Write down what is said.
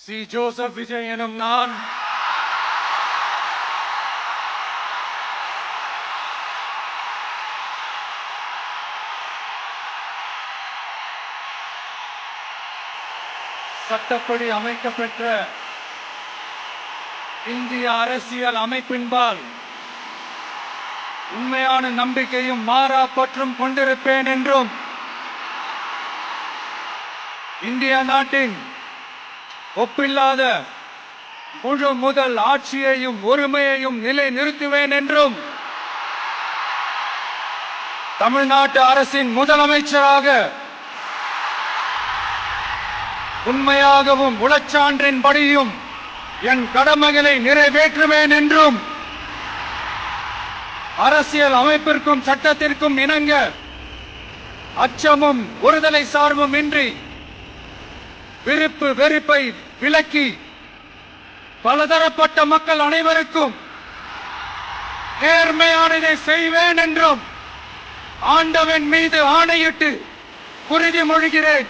C. Joseph Vijay எனும் நான் சட்டப்படி அமைக்கப்பெற்ற இந்திய அரசியல் அமைப்பின்பால் உண்மையான நம்பிக்கையும் மாறா பற்றும் கொண்டிருப்பேன் என்றும் இந்திய நாட்டின் ஒப்பில்லாத முழு முதல் ஆட்சியையும் ஒருமையையும் நிலை நிறுத்துவேன் என்றும் தமிழ்நாட்டு அரசின் முதலமைச்சராக உண்மையாகவும் உளச்சான்றின்படியும் என் கடமைகளை நிறைவேற்றுவேன் என்றும் அரசியல் அமைப்பிற்கும் சட்டத்திற்கும் இணங்க அச்சமும் ஒருதலை சார்பும் இன்றி விருப்பு வெறுப்பை விலக்கி பலதரப்பட்ட மக்கள் அனைவருக்கும் நேர்மையானதை செய்வேன் என்றும் ஆண்டவன் மீது ஆணையிட்டு உறுதிமொழிகிறேன்.